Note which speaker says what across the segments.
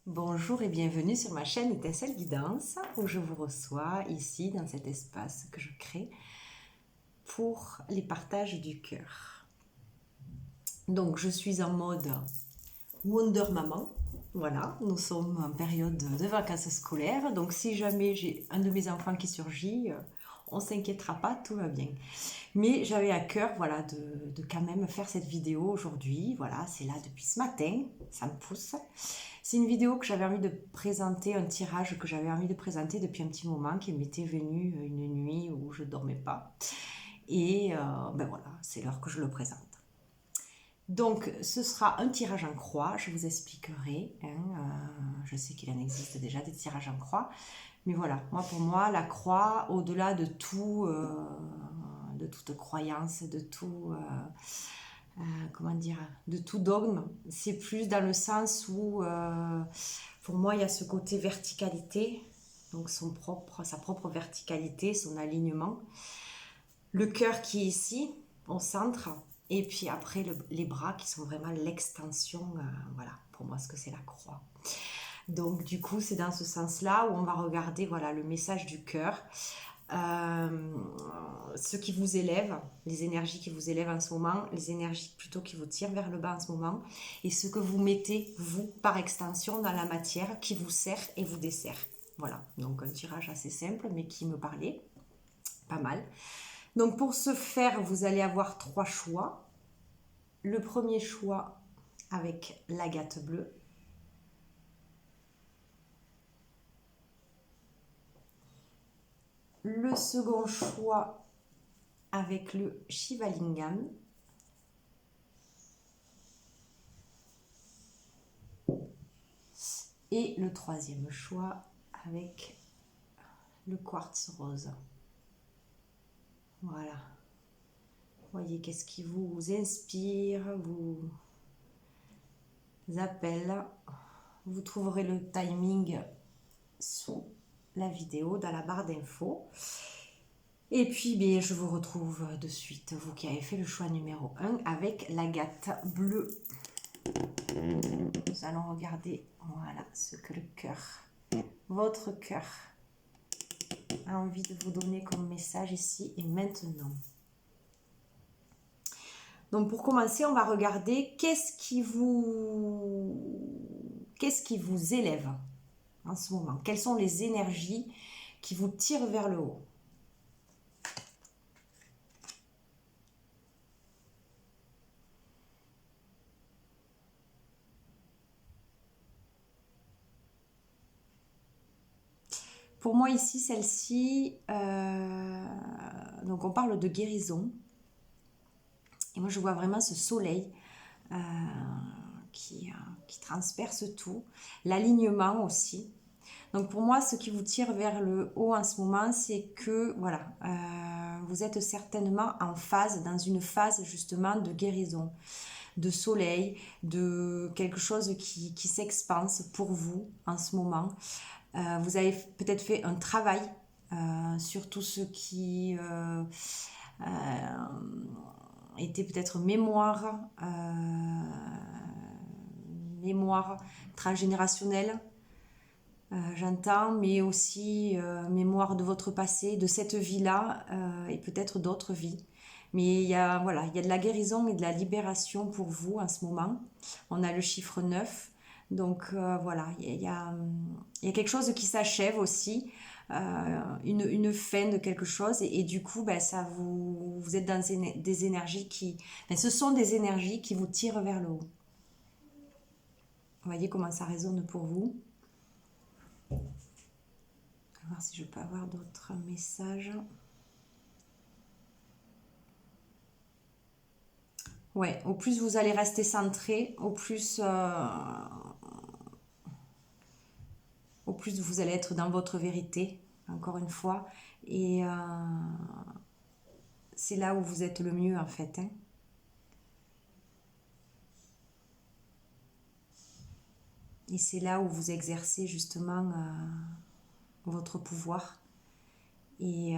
Speaker 1: Bonjour et bienvenue sur ma chaîne Étincelle Guidance où je vous reçois ici dans cet espace que je crée pour les partages du cœur. Donc je suis en mode Wonder Maman. Voilà, nous sommes en période de vacances scolaires. Donc si jamais j'ai un de mes enfants qui surgit, on s'inquiétera pas, tout va bien. Mais j'avais à cœur voilà, de quand même faire cette vidéo aujourd'hui. Voilà, c'est là depuis ce matin, ça me pousse. C'est une vidéo que j'avais envie de présenter, un tirage que j'avais envie de présenter depuis un petit moment, qui m'était venu une nuit où je ne dormais pas. Et ben voilà, c'est l'heure que je le présente. Donc, ce sera un tirage en croix, je vous expliquerai. Je sais qu'il en existe déjà des tirages en croix. Mais voilà, pour moi, la croix, au-delà de tout, de toute croyance, de tout, comment dire, de tout dogme, c'est plus dans le sens où, pour moi, il y a ce côté verticalité, donc sa propre verticalité, son alignement. Le cœur qui est ici, au centre, et puis après les bras qui sont vraiment l'extension, voilà, pour moi, ce que c'est la croix. Donc du coup, c'est dans ce sens-là où on va regarder voilà, le message du cœur, ce qui vous élève, les énergies qui vous élèvent en ce moment, les énergies plutôt qui vous tirent vers le bas en ce moment, et ce que vous mettez, vous, par extension, dans la matière qui vous sert et vous dessert. Voilà, donc un tirage assez simple, mais qui me parlait pas mal. Donc pour ce faire, vous allez avoir 3 choix. Le premier choix avec l'agate bleue. Le second choix avec le Shivalingam. Et le troisième choix avec le quartz rose. Voilà. Voyez qu'est-ce qui vous inspire, vous appelle. Vous trouverez le timing sous la vidéo dans la barre d'infos. Et puis, bien, je vous retrouve de suite, vous qui avez fait le choix numéro 1 avec l'agate bleue. Nous allons regarder, voilà, ce que le cœur, votre cœur, a envie de vous donner comme message ici et maintenant. Donc, pour commencer, on va regarder qu'est-ce qui vous élève en ce moment. Quelles sont les énergies qui vous tirent vers le haut? Pour moi ici, celle-ci, donc on parle de guérison. Et moi je vois vraiment ce soleil qui transperce tout. L'alignement aussi. Donc pour moi, ce qui vous tire vers le haut en ce moment, c'est que voilà, vous êtes certainement en phase, dans une phase justement de guérison, de soleil, de quelque chose qui s'expanse pour vous en ce moment. Vous avez peut-être fait un travail sur tout ce qui était peut-être mémoire transgénérationnelle, j'entends, mais aussi mémoire de votre passé, de cette vie-là et peut-être d'autres vies. Mais il y a de la guérison et de la libération pour vous en ce moment. On a le chiffre 9. Donc voilà, il y a quelque chose qui s'achève aussi, une fin de quelque chose. Et du coup, ça vous êtes dans des énergies qui... ce sont des énergies qui vous tirent vers le haut. Vous voyez comment ça résonne pour vous? On va voir si je peux avoir d'autres messages. Ouais, au plus vous allez rester centré, au plus vous allez être dans votre vérité, encore une fois. Et c'est là où vous êtes le mieux, en fait. Hein. Et c'est là où vous exercez justement votre pouvoir. Et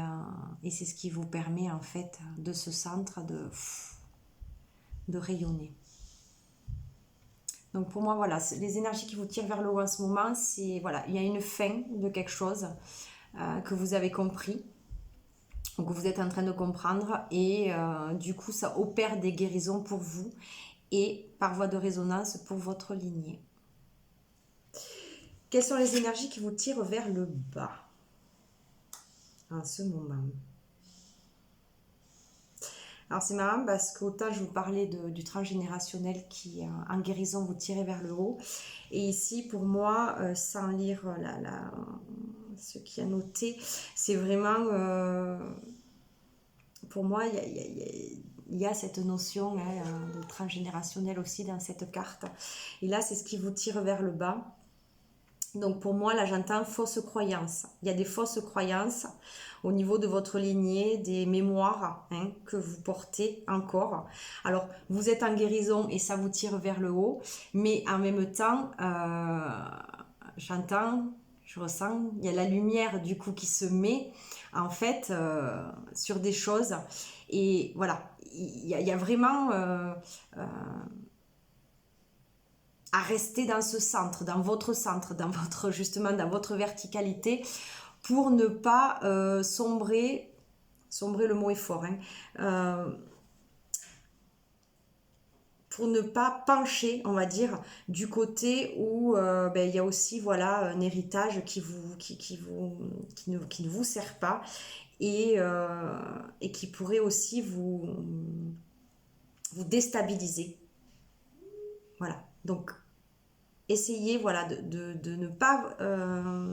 Speaker 1: c'est ce qui vous permet, en fait, de ce centre de rayonner. Donc pour moi, voilà, les énergies qui vous tirent vers le haut en ce moment, c'est, voilà, il y a une fin de quelque chose que vous avez compris, ou que vous êtes en train de comprendre, et du coup, ça opère des guérisons pour vous, et par voie de résonance pour votre lignée. Quelles sont les énergies qui vous tirent vers le bas en ce moment? Alors c'est marrant parce qu'autant je vous parlais du transgénérationnel qui en guérison vous tirait vers le haut, et ici pour moi, sans lire ce qui a noté, c'est vraiment pour moi il y a cette notion de transgénérationnel aussi dans cette carte, et là c'est ce qui vous tire vers le bas. Donc pour moi, là j'entends fausses croyances. Il y a des fausses croyances au niveau de votre lignée, des mémoires que vous portez encore. Alors vous êtes en guérison et ça vous tire vers le haut, mais en même temps, j'entends, je ressens, il y a la lumière du coup qui se met en fait sur des choses. Et voilà, il y a vraiment... à rester dans ce centre, dans votre justement dans votre verticalité, pour ne pas sombrer, le mot est fort, pour ne pas pencher, on va dire, du côté où il y a aussi voilà un héritage qui ne vous sert pas, et qui pourrait aussi vous déstabiliser. Voilà, donc essayez voilà, de ne pas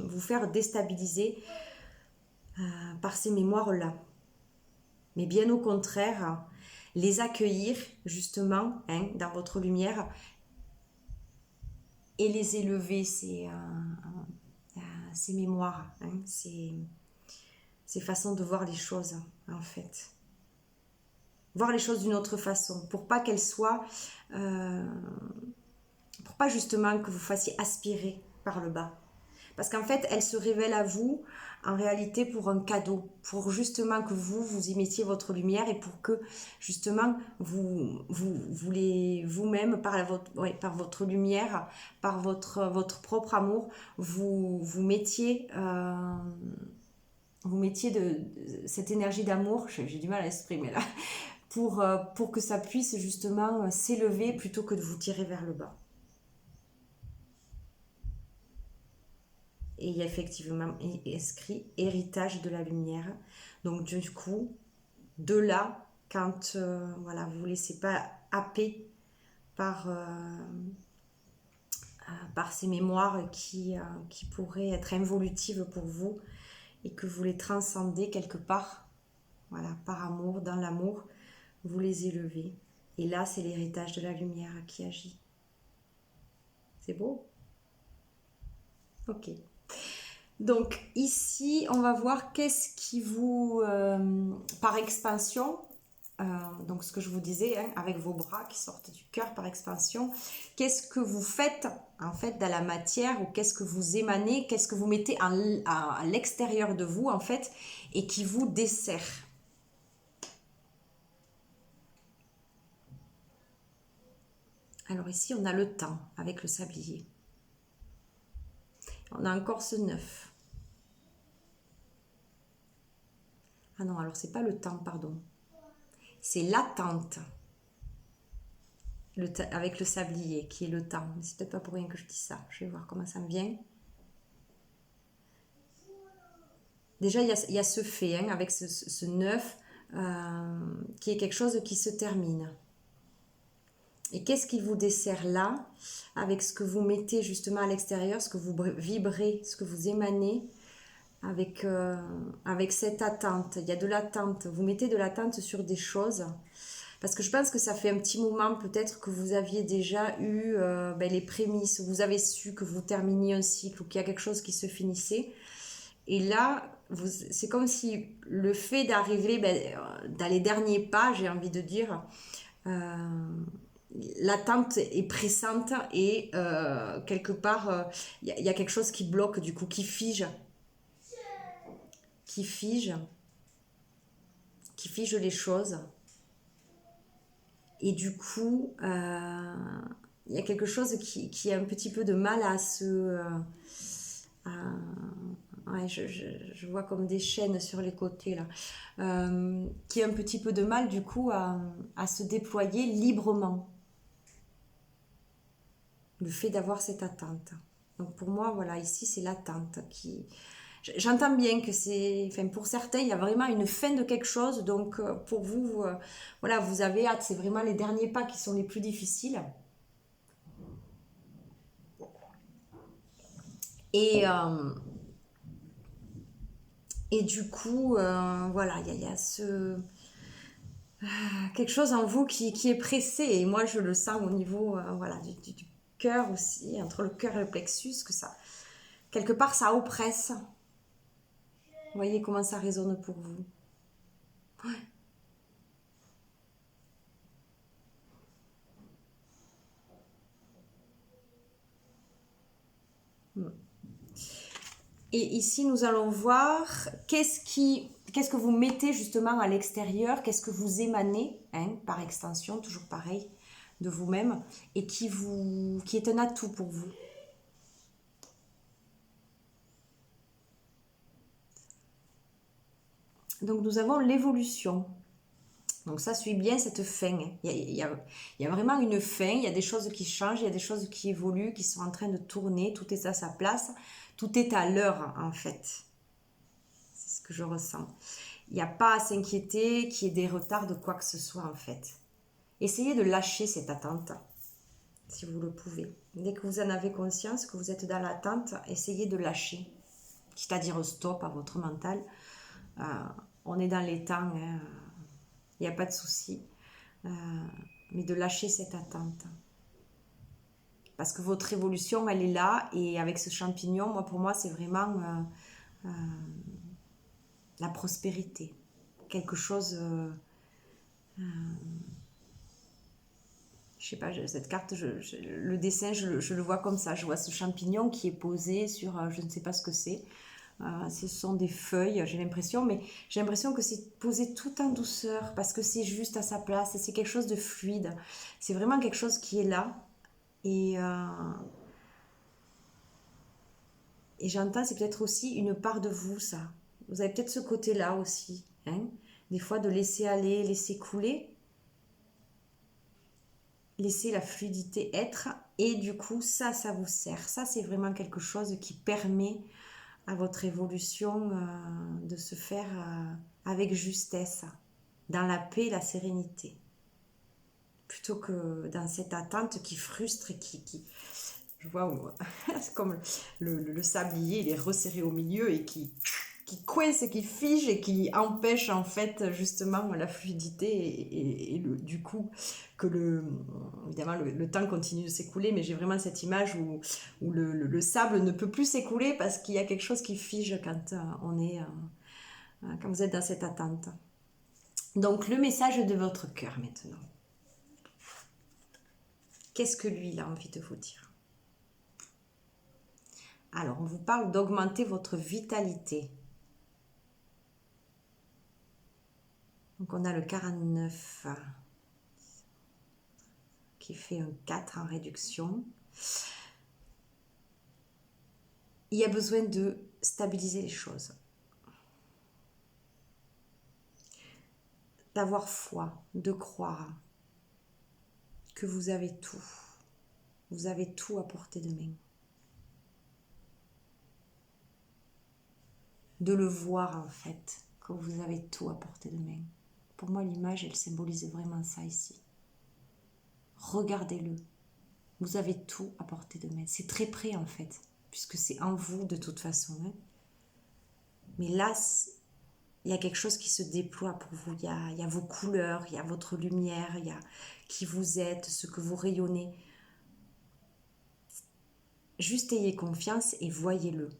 Speaker 1: vous faire déstabiliser par ces mémoires-là. Mais bien au contraire, les accueillir justement dans votre lumière et les élever, ces mémoires, ces façons de voir les choses en fait. Voir les choses d'une autre façon, pour pas qu'elles soient... pour pas justement que vous fassiez aspirer par le bas. Parce qu'en fait, elle se révèle à vous en réalité pour un cadeau, pour justement que vous y mettiez votre lumière, et pour que justement vous voulez vous-même par votre lumière, par votre propre amour, vous mettiez de cette énergie d'amour, j'ai du mal à exprimer là, pour que ça puisse justement s'élever plutôt que de vous tirer vers le bas. Et il y a effectivement inscrit héritage de la lumière. Donc du coup, de là, quand voilà, vous ne vous laissez pas happer par ces mémoires qui pourraient être involutives pour vous, et que vous les transcendez quelque part, voilà, par amour, dans l'amour, vous les élevez. Et là, c'est l'héritage de la lumière qui agit. C'est beau? Ok. Donc ici, on va voir qu'est-ce qui vous, par expansion, donc ce que je vous disais, avec vos bras qui sortent du cœur par expansion, qu'est-ce que vous faites en fait dans la matière, ou qu'est-ce que vous émanez, qu'est-ce que vous mettez à l'extérieur de vous en fait, et qui vous dessert. Alors ici, on a le temps avec le sablier. On a encore ce 9. Ah non, alors c'est pas le temps, pardon. C'est l'attente. Avec le sablier, qui est le temps. Mais c'est peut-être pas pour rien que je dis ça. Je vais voir comment ça me vient. Déjà, il y a ce fait, avec ce 9, qui est quelque chose qui se termine. Et qu'est-ce qui vous dessert là, avec ce que vous mettez justement à l'extérieur, ce que vous vibrez, ce que vous émanez, avec cette attente. Il y a de l'attente. Vous mettez de l'attente sur des choses. Parce que je pense que ça fait un petit moment peut-être que vous aviez déjà eu les prémices. Vous avez su que vous terminiez un cycle, ou qu'il y a quelque chose qui se finissait. Et là, c'est comme si le fait d'arriver dans les derniers pas, j'ai envie de dire, l'attente est pressante, et quelque part, il y a quelque chose qui bloque, du coup, qui fige les choses. Et du coup, il y a quelque chose qui a un petit peu de mal à se... ouais, je vois comme des chaînes sur les côtés là. Qui a un petit peu de mal du coup à se déployer librement. Le fait d'avoir cette attente. Donc pour moi, voilà, ici c'est l'attente qui... J'entends bien que c'est... Enfin, pour certains, il y a vraiment une fin de quelque chose. Donc pour vous, voilà, vous avez hâte. C'est vraiment les derniers pas qui sont les plus difficiles. Et, euh, et du coup, voilà, il y a ce... quelque chose en vous qui est pressé. Et moi, je le sens au niveau voilà, du cœur aussi, entre le cœur et le plexus, que ça... Quelque part, ça oppresse. Vous voyez comment ça résonne pour vous. Et ici, nous allons voir qu'est-ce que vous mettez justement à l'extérieur, qu'est-ce que vous émanez, hein, par extension, toujours pareil, de vous-même, et qui est un atout pour vous. Donc nous avons l'évolution. Donc ça suit bien cette fin. Il y a vraiment une fin, il y a des choses qui changent, il y a des choses qui évoluent, qui sont en train de tourner, tout est à sa place, tout est à l'heure en fait. C'est ce que je ressens. Il n'y a pas à s'inquiéter qu'il y ait des retards de quoi que ce soit en fait. Essayez de lâcher cette attente, si vous le pouvez. Dès que vous en avez conscience, que vous êtes dans l'attente, essayez de lâcher. Quitte à dire stop à votre mental. Euh, on est dans les temps, hein. Il n'y a pas de souci. Mais de lâcher cette attente. Parce que votre évolution, elle est là. Et avec ce champignon, pour moi, c'est vraiment la prospérité. Quelque chose... je sais pas, cette carte, le dessin, je le vois comme ça. Je vois ce champignon qui est posé sur, je ne sais pas ce que c'est. Ce sont des feuilles, j'ai l'impression, mais j'ai l'impression que c'est posé tout en douceur parce que c'est juste à sa place. C'est quelque chose de fluide. C'est vraiment quelque chose qui est là. Et, euh, et j'entends, c'est peut-être aussi une part de vous, ça. Vous avez peut-être ce côté-là aussi. Hein, des fois, de laisser aller, laisser couler. Laisser la fluidité être et du coup ça vous sert, ça c'est vraiment quelque chose qui permet à votre évolution de se faire avec justesse, dans la paix et la sérénité, plutôt que dans cette attente qui frustre et qui je vois c'est comme le sablier, il est resserré au milieu et qui coince, qui fige et qui empêche en fait justement la fluidité et du coup que évidemment le temps continue de s'écouler, mais j'ai vraiment cette image où le sable ne peut plus s'écouler parce qu'il y a quelque chose qui fige quand quand vous êtes dans cette attente. Donc le message de votre cœur maintenant. Qu'est-ce que lui il a envie de vous dire? Alors on vous parle d'augmenter votre vitalité. Donc on a le 49 qui fait un 4 en réduction. Il y a besoin de stabiliser les choses. D'avoir foi, de croire que vous avez tout. Vous avez tout à portée de main. De le voir en fait, que vous avez tout à portée de main. Pour moi, l'image, elle symbolise vraiment ça ici. Regardez-le. Vous avez tout à portée de main. C'est très près en fait, puisque c'est en vous de toute façon. Hein. Mais là, il y a quelque chose qui se déploie pour vous. Il y a vos couleurs, il y a votre lumière, il y a qui vous êtes, ce que vous rayonnez. Juste ayez confiance et voyez-le.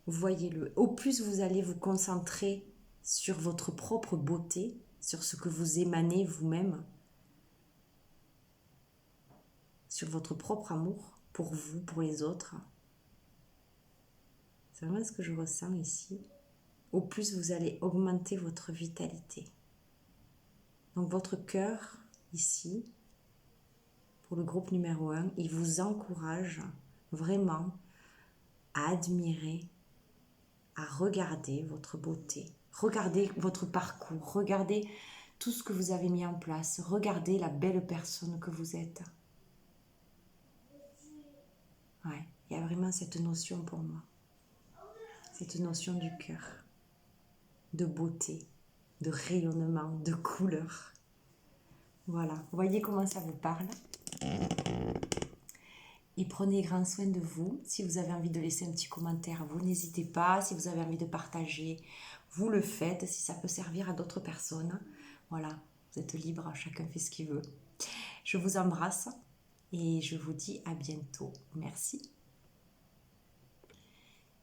Speaker 1: Voyez-le. Au plus vous allez vous concentrer sur votre propre beauté, sur ce que vous émanez vous-même, sur votre propre amour pour vous, pour les autres. C'est vraiment ce que je ressens ici. Au plus vous allez augmenter votre vitalité. Donc votre cœur, ici, pour le groupe numéro 1, il vous encourage vraiment à admirer, à regarder votre beauté, regardez votre parcours, regardez tout ce que vous avez mis en place, regardez la belle personne que vous êtes. Ouais, il y a vraiment cette notion pour moi, cette notion du cœur, de beauté, de rayonnement, de couleur. Voilà, vous voyez comment ça vous parle? Et prenez grand soin de vous. Si vous avez envie de laisser un petit commentaire, vous n'hésitez pas. Si vous avez envie de partager, vous le faites. Si ça peut servir à d'autres personnes, voilà, vous êtes libre, chacun fait ce qu'il veut. Je vous embrasse et je vous dis à bientôt. Merci.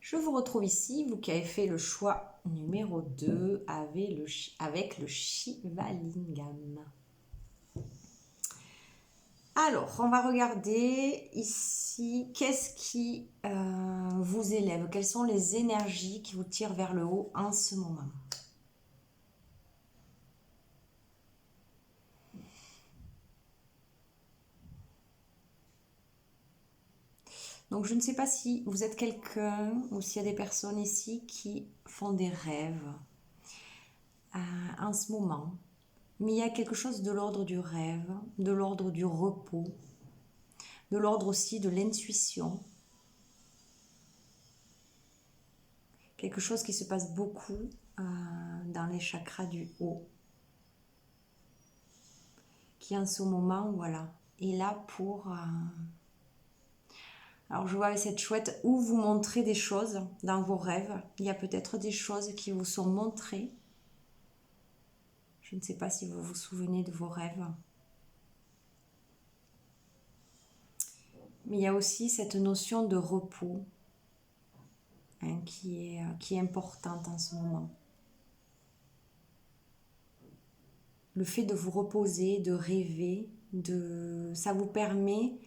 Speaker 1: Je vous retrouve ici, vous qui avez fait le choix numéro 2 avec le Shivalingam. Alors, on va regarder ici, qu'est-ce qui vous élève? Quelles sont les énergies qui vous tirent vers le haut en ce moment? Donc, je ne sais pas si vous êtes quelqu'un ou s'il y a des personnes ici qui font des rêves en ce moment. Mais il y a quelque chose de l'ordre du rêve, de l'ordre du repos, de l'ordre aussi de l'intuition. Quelque chose qui se passe beaucoup dans les chakras du haut. Qui en ce moment, voilà, est là pour... Alors je vois avec cette chouette où vous montrez des choses dans vos rêves. Il y a peut-être des choses qui vous sont montrées. Je ne sais pas si vous vous souvenez de vos rêves. Mais il y a aussi cette notion de repos qui est importante en ce moment. Le fait de vous reposer, de rêver, ça vous permet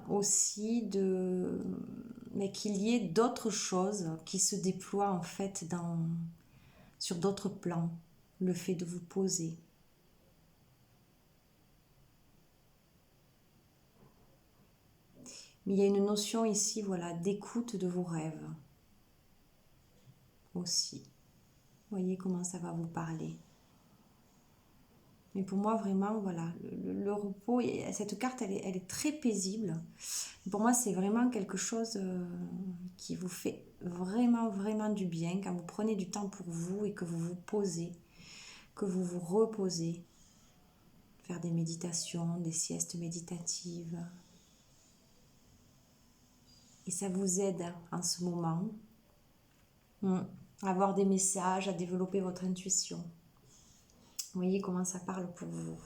Speaker 1: aussi qu'il y ait d'autres choses qui se déploient en fait sur d'autres plans. Le fait de vous poser. Mais il y a une notion ici, voilà, d'écoute de vos rêves aussi. Voyez comment ça va vous parler. Mais pour moi, vraiment, voilà, le repos, et cette carte, elle est très paisible. Pour moi, c'est vraiment quelque chose qui vous fait vraiment, vraiment du bien quand vous prenez du temps pour vous et que vous vous posez, que vous vous reposez. Faire des méditations, des siestes méditatives. Et ça vous aide en ce moment à avoir des messages, à développer votre intuition. Vous voyez comment ça parle pour vous.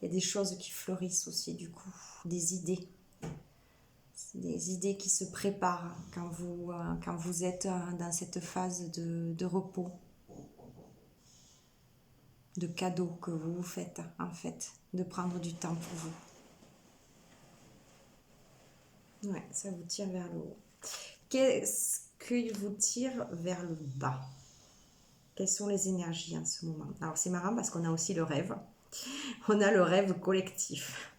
Speaker 1: Il y a des choses qui fleurissent aussi du coup, des idées. Des idées qui se préparent quand vous êtes dans cette phase de repos. De cadeaux que vous vous faites en fait, de prendre du temps pour vous. Ouais, ça vous tire vers le haut. Qu'est-ce qui vous tire vers le bas? Quelles sont les énergies en ce moment? Alors c'est marrant parce qu'on a aussi le rêve. On a le rêve collectif.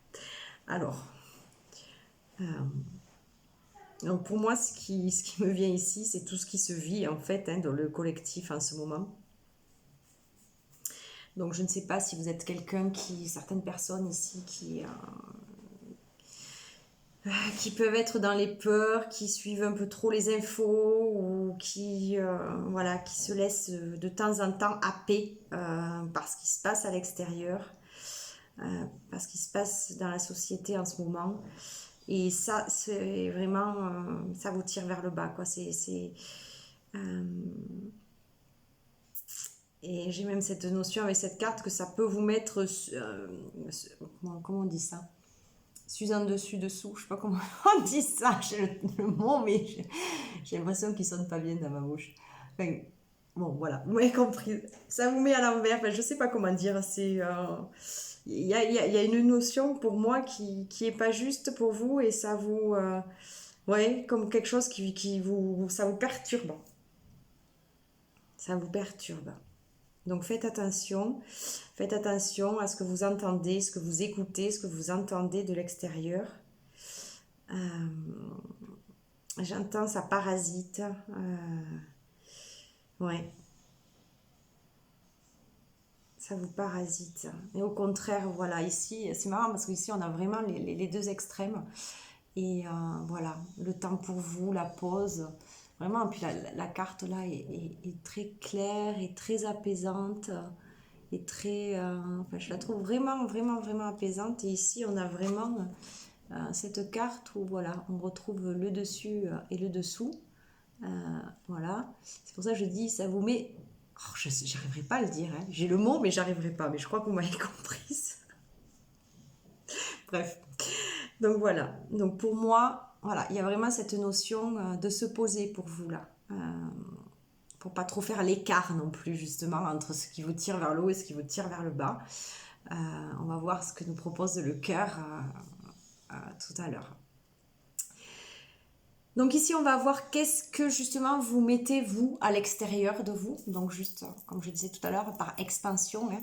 Speaker 1: Alors, donc pour moi, ce qui me vient ici, c'est tout ce qui se vit en fait dans le collectif en ce moment. Donc je ne sais pas si vous êtes certaines personnes ici qui peuvent être dans les peurs, qui suivent un peu trop les infos ou qui se laissent de temps en temps happer par ce qui se passe à l'extérieur, par ce qui se passe dans la société en ce moment. Et ça, c'est vraiment, ça vous tire vers le bas, quoi. Et j'ai même cette notion avec cette carte que ça peut vous mettre, comment on dit ça? En dessus, dessous, je sais pas comment on dit ça, j'ai le mot, mais j'ai l'impression qu'il sonne pas bien dans ma bouche. Enfin, bon, voilà, vous m'avez compris. Ça vous met à l'envers, enfin, je sais pas comment dire. Il y a une notion pour moi qui est pas juste pour vous et ça vous, comme quelque chose ça vous perturbe. Ça vous perturbe. Donc faites attention à ce que vous entendez, ce que vous écoutez, ce que vous entendez de l'extérieur. J'entends ça parasite. Ouais. Ça vous parasite. Et au contraire, voilà, ici, c'est marrant parce qu'ici on a vraiment les deux extrêmes. Et voilà, le temps pour vous, la pause. Vraiment, puis la carte là est très claire et très apaisante. Et très. Enfin, je la trouve vraiment, vraiment, vraiment apaisante. Et ici, on a vraiment cette carte où voilà, on retrouve le dessus et le dessous. Voilà. C'est pour ça que je dis, ça vous met. Oh, j'arriverai pas à le dire. Hein. J'ai le mot, mais j'arriverai pas. Mais je crois que vous m'avez comprise. Bref. Donc voilà. Donc pour moi, voilà, il y a vraiment cette notion de se poser pour vous là. Pour pas trop faire l'écart non plus justement entre ce qui vous tire vers le haut et ce qui vous tire vers le bas. On va voir ce que nous propose le cœur tout à l'heure. Donc ici, on va voir qu'est-ce que justement vous mettez vous à l'extérieur de vous. Donc juste, comme je disais tout à l'heure, par expansion, hein,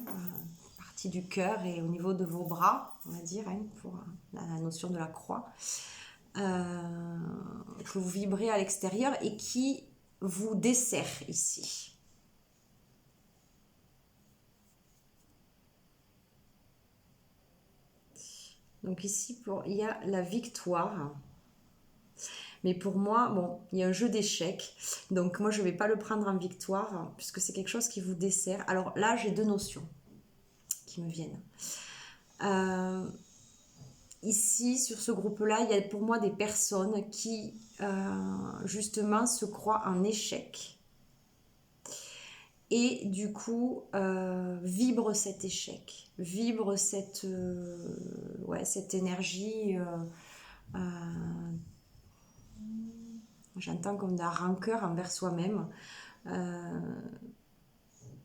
Speaker 1: partie du cœur et au niveau de vos bras, on va dire, hein, pour la notion de la croix, que vous vibrez à l'extérieur et qui vous dessert ici. Donc ici, il y a la victoire. Mais pour moi, bon, il y a un jeu d'échecs. Donc moi, je ne vais pas le prendre en victoire, puisque c'est quelque chose qui vous dessert. Alors là, j'ai deux notions qui me viennent. Ici, sur ce groupe-là, il y a pour moi des personnes qui, justement, se croient en échec. Et du coup, vibre cet échec, vibre cette énergie, j'entends comme de la rancœur envers soi-même.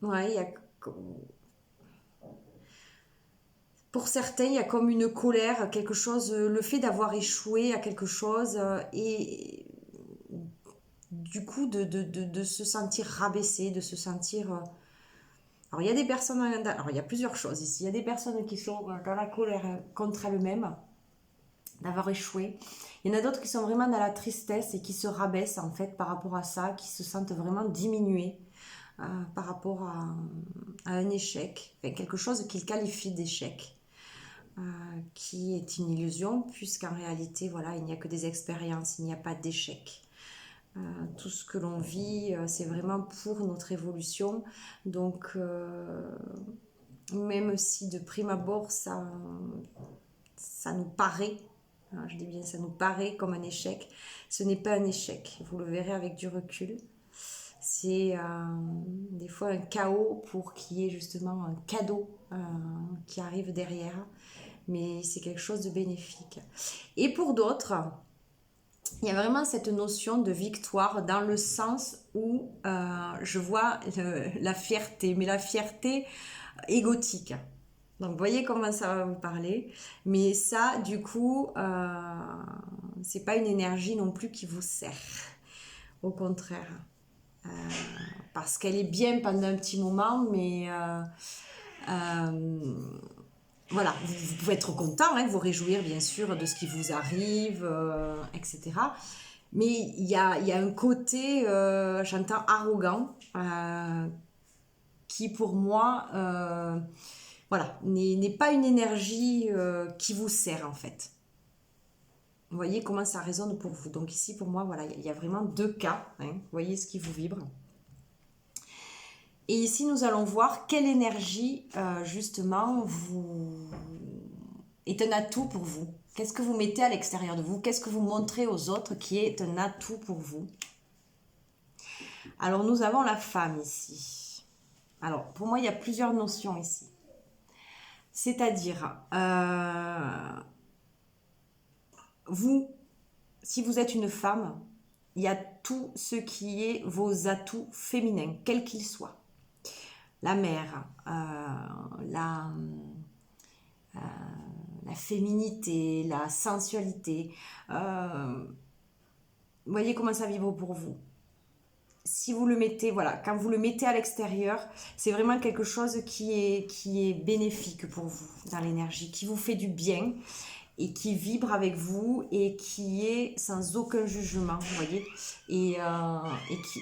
Speaker 1: Ouais, il y a, pour certains, il y a comme une colère, quelque chose, le fait d'avoir échoué à quelque chose et du coup de se sentir rabaissé, de se sentir... Alors il y a des personnes, alors il y a plusieurs choses ici, il y a des personnes qui sont dans la colère contre elles-mêmes, d'avoir échoué. Il y en a d'autres qui sont vraiment dans la tristesse et qui se rabaissent en fait par rapport à ça, qui se sentent vraiment diminuées par rapport à un échec, enfin, quelque chose qu'ils qualifient d'échec. Qui est une illusion puisqu'en réalité voilà il n'y a que des expériences, il n'y a pas d'échec. Tout ce que l'on vit c'est vraiment pour notre évolution, donc même si de prime abord ça nous paraît, je dis bien ça nous paraît comme un échec, ce n'est pas un échec, vous le verrez avec du recul. C'est des fois un chaos pour qu'il y ait justement un cadeau qui arrive derrière, mais c'est quelque chose de bénéfique. Et pour d'autres, il y a vraiment cette notion de victoire dans le sens où je vois la fierté, mais la fierté égotique. Donc vous voyez comment ça va vous parler, mais ça du coup c'est pas une énergie non plus qui vous sert, au contraire. Parce qu'elle est bien pendant un petit moment, mais voilà, vous pouvez être content, hein, vous réjouir bien sûr de ce qui vous arrive, etc. Mais il y a un côté, j'entends arrogant, qui pour moi, voilà, n'est pas une énergie qui vous sert en fait. Vous voyez comment ça résonne pour vous. Donc ici pour moi, voilà, il y a vraiment deux cas. Hein, vous voyez ce qui vous vibre. Et ici, nous allons voir quelle énergie, justement, est un atout pour vous. Qu'est-ce que vous mettez à l'extérieur de vous? Qu'est-ce que vous montrez aux autres qui est un atout pour vous? Alors, nous avons la femme ici. Alors, pour moi, il y a plusieurs notions ici. C'est-à-dire, vous, si vous êtes une femme, il y a tout ce qui est vos atouts féminins, quels qu'ils soient. La mère, la féminité, la sensualité. Vous voyez comment ça vibre pour vous. si vous le mettez, voilà, quand vous le mettez à l'extérieur, c'est vraiment quelque chose qui est bénéfique pour vous dans l'énergie, qui vous fait du bien et qui vibre avec vous et qui est sans aucun jugement, vous voyez, et qui,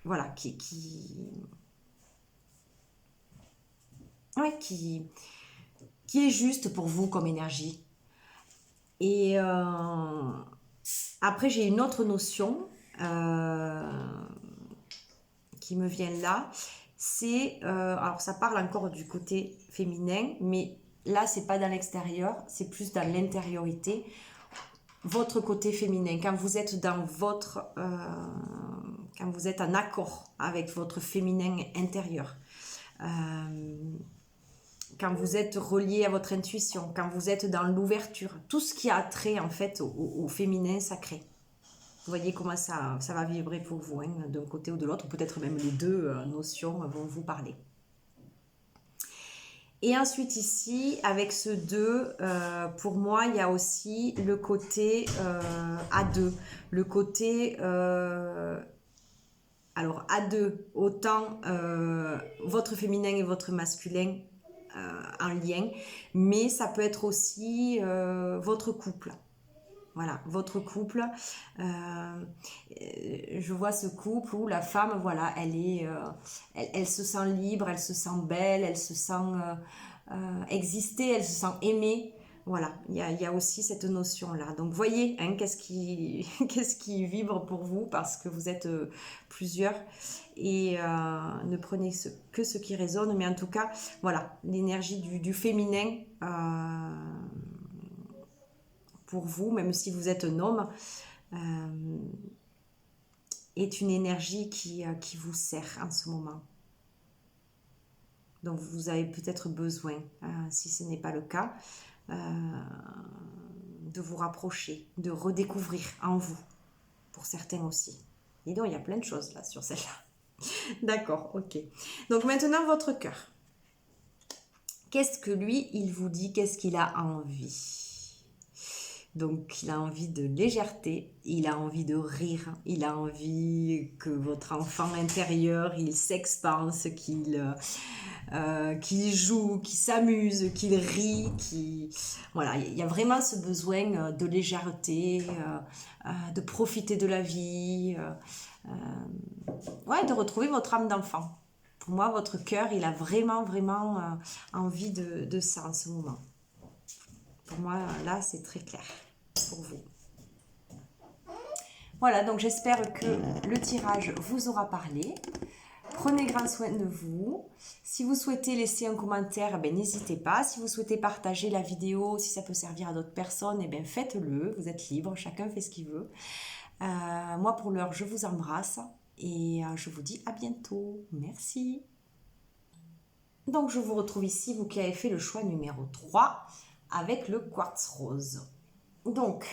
Speaker 1: voilà, ouais, qui est juste pour vous comme énergie. Et après, j'ai une autre notion qui me vient là. C'est, alors ça parle encore du côté féminin, mais là, c'est pas dans l'extérieur, c'est plus dans l'intériorité. Votre côté féminin, quand vous êtes dans votre... quand vous êtes en accord avec votre féminin intérieur. Quand vous êtes relié à votre intuition, quand vous êtes dans l'ouverture, tout ce qui a trait en fait au féminin sacré. Vous voyez comment ça va vibrer pour vous, hein, d'un côté ou de l'autre, peut-être même les deux notions vont vous parler. Et ensuite ici, avec ce 2, pour moi, il y a aussi le côté A2, le côté... alors A2, autant votre féminin et votre masculin en lien, mais ça peut être aussi votre couple. Voilà, votre couple. Je vois ce couple où la femme, voilà, elle se sent libre, elle se sent belle, elle se sent exister, elle se sent aimée. Voilà, il y a aussi cette notion-là. Donc, voyez, hein, qu'est-ce qui vibre pour vous parce que vous êtes plusieurs. Et ne prenez que ce qui résonne. Mais en tout cas, voilà, l'énergie du féminin pour vous, même si vous êtes un homme, est une énergie qui vous sert en ce moment. Donc vous avez peut-être besoin, si ce n'est pas le cas, de vous rapprocher, de redécouvrir en vous, pour certains aussi. Et donc il y a plein de choses là sur celle-là. D'accord, ok. Donc maintenant votre cœur. Qu'est-ce que lui, il vous dit, qu'est-ce qu'il a envie ? Donc, il a envie de légèreté, il a envie de rire, il a envie que votre enfant intérieur, il s'expanse, qu'il joue, qu'il s'amuse, qu'il rit, Voilà, il y a vraiment ce besoin de légèreté, de profiter de la vie, ouais, de retrouver votre âme d'enfant. Pour moi, votre cœur, il a vraiment, vraiment envie de ça en ce moment. Pour moi, là, c'est très clair pour vous. Voilà, donc j'espère que le tirage vous aura parlé. Prenez grand soin de vous. Si vous souhaitez laisser un commentaire, n'hésitez pas. Si vous souhaitez partager la vidéo, si ça peut servir à d'autres personnes, faites-le. Vous êtes libre, chacun fait ce qu'il veut. Moi, pour l'heure, je vous embrasse et je vous dis à bientôt. Merci. Donc, je vous retrouve ici, vous qui avez fait le choix numéro 3 avec le quartz rose. Donc,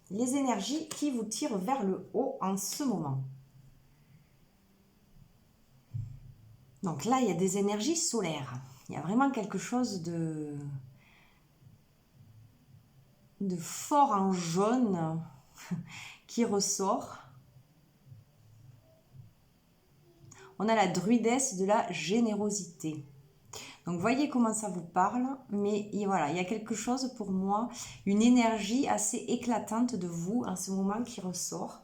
Speaker 1: les énergies qui vous tirent vers le haut en ce moment. Donc là, il y a des énergies solaires. Il y a vraiment quelque chose de fort en jaune qui ressort. On a la druidesse de la générosité. Donc, voyez comment ça vous parle, mais voilà, il y a quelque chose pour moi, une énergie assez éclatante de vous en ce moment qui ressort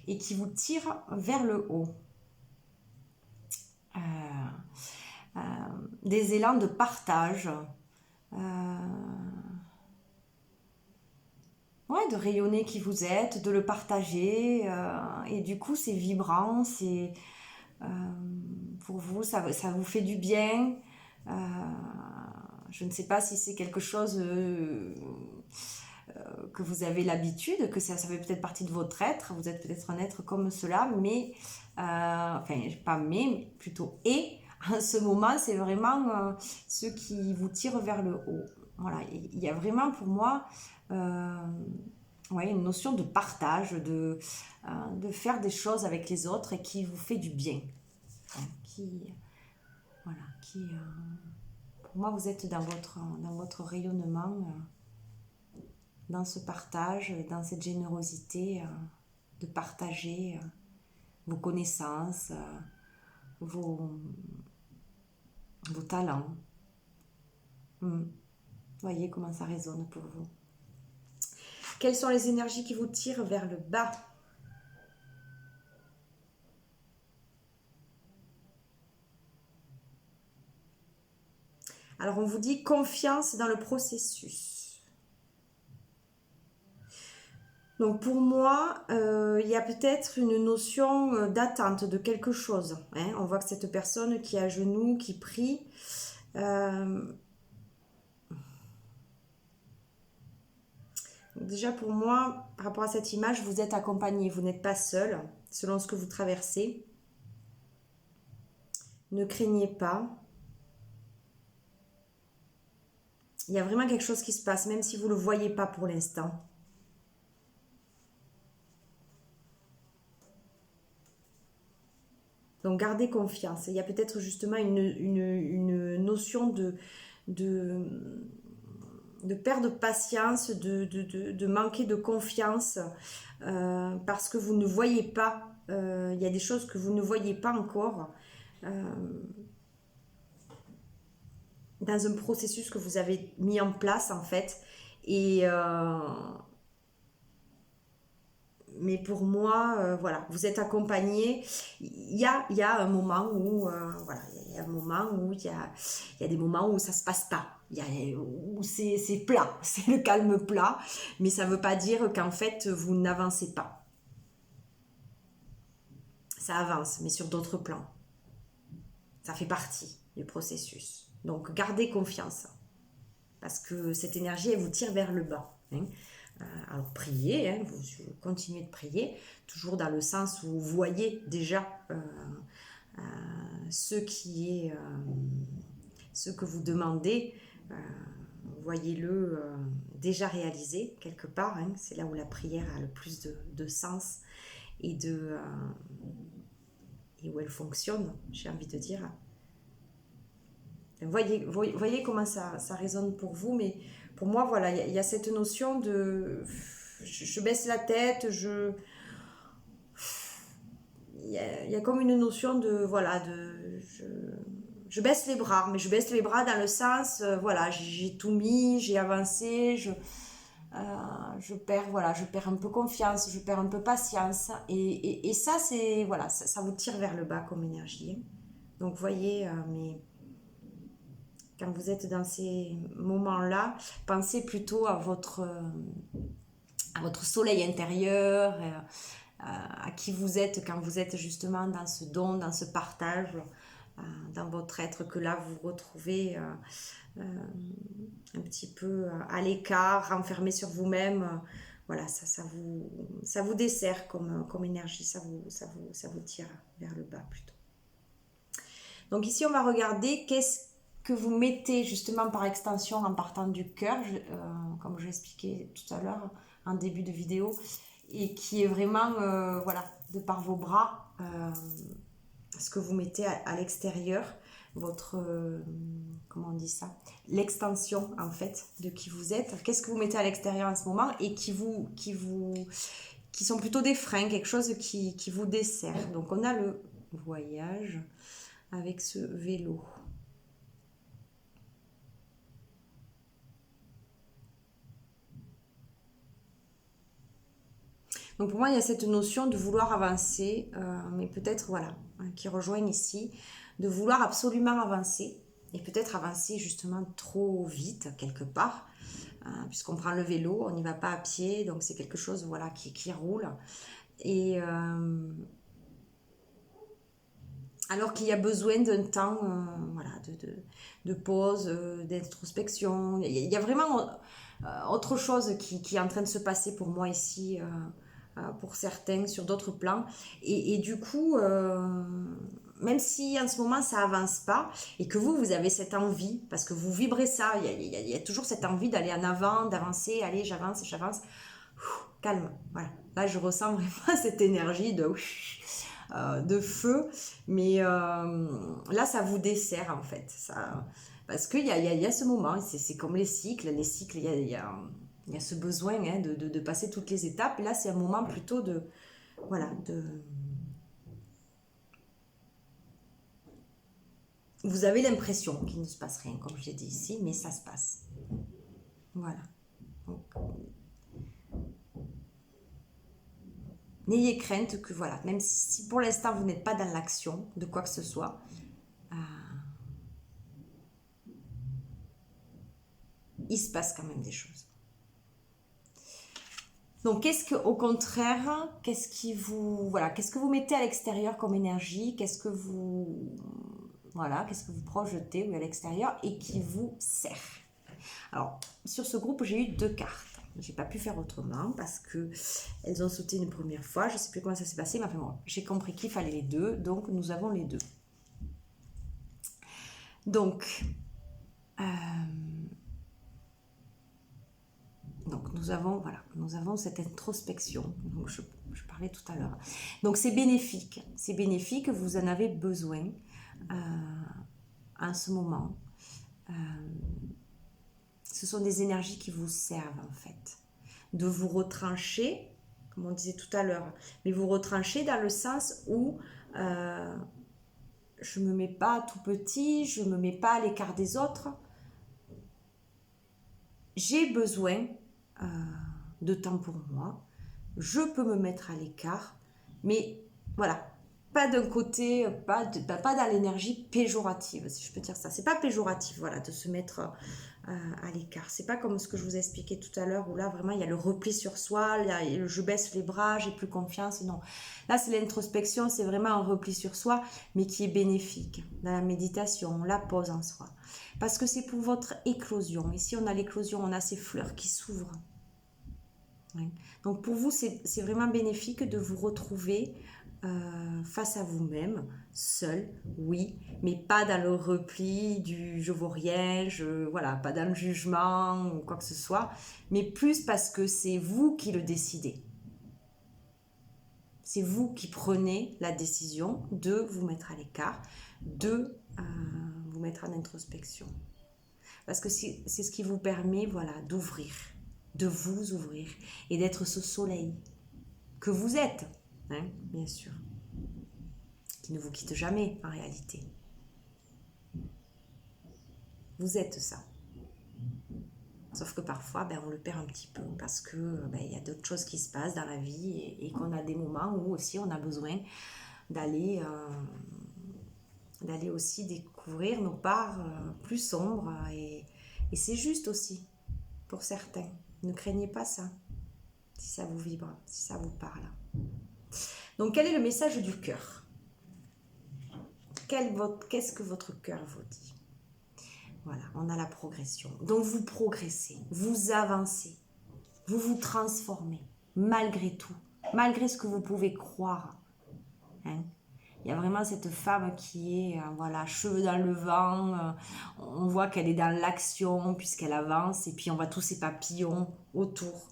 Speaker 1: et qui vous tire vers le haut. Des élans de partage, ouais, de rayonner qui vous êtes, de le partager, et du coup c'est vibrant, c'est pour vous, ça vous fait du bien. Je ne sais pas si c'est quelque chose que vous avez l'habitude, que ça fait peut-être partie de votre être, vous êtes peut-être un être comme cela, mais, enfin pas mais plutôt et, en ce moment c'est vraiment ce qui vous tire vers le haut. Voilà, il y a vraiment pour moi ouais, une notion de partage, de faire des choses avec les autres et qui vous fait du bien. Voilà, pour moi, vous êtes dans votre rayonnement, dans ce partage, dans cette générosité de partager vos connaissances, vos talents. Voyez comment ça résonne pour vous. Quelles sont les énergies qui vous tirent vers le bas? Alors, on vous dit confiance dans le processus. Donc, pour moi, il y a peut-être une notion d'attente de quelque chose. Hein. On voit que cette personne qui est à genoux, qui prie, déjà pour moi, par rapport à cette image, vous êtes accompagné, vous n'êtes pas seul, selon ce que vous traversez. Ne craignez pas. Il y a vraiment quelque chose qui se passe, même si vous ne le voyez pas pour l'instant. Donc gardez confiance. Il y a peut-être justement une notion de perte de patience, de manquer de confiance, parce que vous ne voyez pas, il y a des choses que vous ne voyez pas encore, dans un processus que vous avez mis en place en fait. Et mais pour moi, voilà, vous êtes accompagné. Il y a un moment où, voilà, il y a un moment où il y a des moments où ça se passe pas. Où c'est plat, c'est le calme plat, mais ça ne veut pas dire qu'en fait vous n'avancez pas. Ça avance, mais sur d'autres plans. Ça fait partie du processus. Donc gardez confiance, parce que cette énergie, elle vous tire vers le bas. Hein. Alors priez, hein, vous continuez de prier, toujours dans le sens où vous voyez déjà ce que vous demandez, voyez-le déjà réalisé quelque part. Hein. C'est là où la prière a le plus de sens et où elle fonctionne, j'ai envie de dire. Voyez comment ça résonne pour vous, mais pour moi, voilà, il y a cette notion de... Je baisse la tête, il y a comme une notion de... Voilà, je baisse les bras, mais je baisse les bras dans le sens, voilà, j'ai tout mis, j'ai avancé, je perds un peu confiance, je perds un peu patience, et ça, c'est... Voilà, ça vous tire vers le bas comme énergie. Donc, voyez, mais... Quand vous êtes dans ces moments-là, pensez plutôt à votre soleil intérieur, à qui vous êtes quand vous êtes justement dans ce don, dans ce partage, dans votre être, que là vous retrouvez un petit peu à l'écart, renfermé sur vous-même. Voilà, ça vous dessert comme énergie, ça vous tire vers le bas plutôt. Donc ici, on va regarder qu'est-ce que vous mettez justement par extension en partant du cœur, comme je l'expliquais tout à l'heure en début de vidéo, et qui est vraiment, voilà, de par vos bras, ce que vous mettez à l'extérieur, votre, comment on dit ça, l'extension en fait de qui vous êtes. Qu'est-ce que vous mettez à l'extérieur en ce moment et qui sont plutôt des freins, quelque chose qui vous dessert. Donc on a le voyage avec ce vélo. Donc pour moi, il y a cette notion de vouloir avancer, mais peut-être, voilà, qui rejoignent ici, de vouloir absolument avancer, et peut-être avancer justement trop vite, quelque part, puisqu'on prend le vélo, on n'y va pas à pied, donc c'est quelque chose, voilà, qui roule. Et alors qu'il y a besoin d'un temps, voilà, de pause, d'introspection. Il y a vraiment autre chose qui est en train de se passer pour moi ici, pour certains, sur d'autres plans. Et du coup, même si en ce moment ça avance pas, et que vous avez cette envie, parce que vous vibrez ça, il y a toujours cette envie d'aller en avant, d'avancer, allez, j'avance. Calme, voilà. Là, je ressens vraiment cette énergie de feu, mais là, ça vous dessert en fait. Parce qu'il y a ce moment, c'est comme les cycles, il y a ce besoin, hein, de passer toutes les étapes. Et là, c'est un moment plutôt de vous avez l'impression qu'il ne se passe rien, comme je l'ai dit ici, mais ça se passe. Voilà. Donc, n'ayez crainte que, voilà, même si pour l'instant vous n'êtes pas dans l'action de quoi que ce soit, il se passe quand même des choses. Donc, qu'est-ce que, au contraire, qu'est-ce que vous mettez à l'extérieur comme énergie, qu'est-ce que vous projetez à l'extérieur et qui vous sert. Alors, sur ce groupe, j'ai eu 2 cartes. J'ai pas pu faire autrement parce que elles ont sauté une première fois. Je sais plus comment ça s'est passé, mais enfin bon, j'ai compris qu'il fallait les 2, donc nous avons les 2. Donc, nous avons cette introspection. Donc je parlais tout à l'heure. Donc c'est bénéfique, vous en avez besoin en ce moment. Ce sont des énergies qui vous servent en fait. De vous retrancher, comme on disait tout à l'heure, mais vous retrancher dans le sens où je ne me mets pas tout petit, je ne me mets pas à l'écart des autres. J'ai besoin de temps pour moi, je peux me mettre à l'écart, mais voilà, pas d'un côté, pas dans l'énergie péjorative, si je peux dire ça. C'est pas péjoratif, voilà, de se mettre à l'écart. C'est pas comme ce que je vous ai expliqué tout à l'heure, où là, vraiment, il y a le repli sur soi, je baisse les bras, j'ai plus confiance, non. Là, c'est l'introspection, c'est vraiment un repli sur soi, mais qui est bénéfique, dans la méditation, la pause en soi. Parce que c'est pour votre éclosion. Ici, on a l'éclosion, on a ces fleurs qui s'ouvrent. Donc pour vous, c'est vraiment bénéfique de vous retrouver face à vous-même, seul, oui, mais pas dans le repli du je vaux rien, pas dans le jugement ou quoi que ce soit, mais plus parce que c'est vous qui le décidez. C'est vous qui prenez la décision de vous mettre à l'écart, de vous mettre en introspection. Parce que c'est ce qui vous permet, d'ouvrir, de vous ouvrir et d'être ce soleil que vous êtes, bien sûr, qui ne vous quitte jamais en réalité. Vous êtes ça. Sauf que parfois, on le perd un petit peu parce que y a d'autres choses qui se passent dans la vie et qu'on a des moments où aussi on a besoin d'aller aussi découvrir nos parts plus sombres et c'est juste aussi pour certains. Ne craignez pas ça, si ça vous vibre, si ça vous parle. Donc, quel est le message du cœur? Qu'est-ce que votre cœur vous dit? Voilà, on a la progression. Donc, vous progressez, vous avancez, vous vous transformez, malgré tout, malgré ce que vous pouvez croire. Il y a vraiment cette femme qui est, cheveux dans le vent, on voit qu'elle est dans l'action puisqu'elle avance, et puis on voit tous ces papillons autour.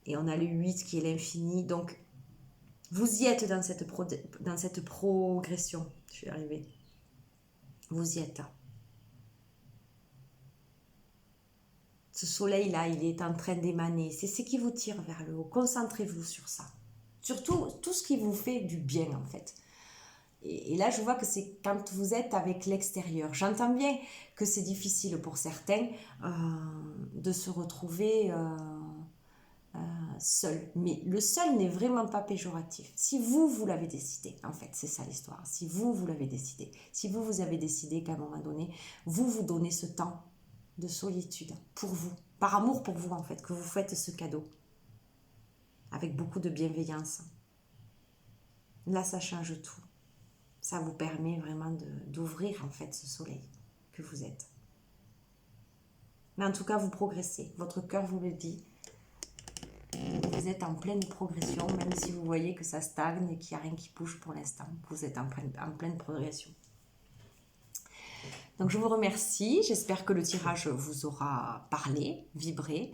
Speaker 1: Et on a le 8 qui est l'infini, donc vous y êtes dans cette progression, je suis arrivée. Vous y êtes. Ce soleil-là, il est en train d'émaner, c'est ce qui vous tire vers le haut, concentrez-vous sur ça. Surtout, tout ce qui vous fait du bien, en fait. Et là, je vois que c'est quand vous êtes avec l'extérieur. J'entends bien que c'est difficile pour certains de se retrouver seul. Mais le seul n'est vraiment pas péjoratif. Si vous l'avez décidé, en fait, c'est ça l'histoire. Si vous l'avez décidé. Si vous avez décidé qu'à un moment donné, vous donnez ce temps de solitude pour vous. Par amour pour vous, en fait, que vous faites ce cadeau. Avec beaucoup de bienveillance. Là, ça change tout. Ça vous permet vraiment d'ouvrir en fait ce soleil que vous êtes. Mais en tout cas, vous progressez. Votre cœur vous le dit. Vous êtes en pleine progression, même si vous voyez que ça stagne et qu'il n'y a rien qui bouge pour l'instant. Vous êtes en pleine progression. Donc je vous remercie. J'espère que le tirage vous aura parlé, vibré.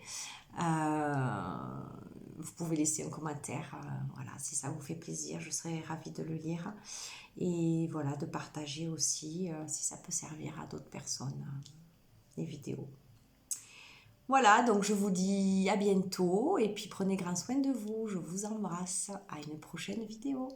Speaker 1: Vous pouvez laisser un commentaire, si ça vous fait plaisir, je serai ravie de le lire. Et de partager aussi, si ça peut servir à d'autres personnes, les vidéos. Voilà, donc je vous dis à bientôt et puis prenez grand soin de vous. Je vous embrasse. À une prochaine vidéo.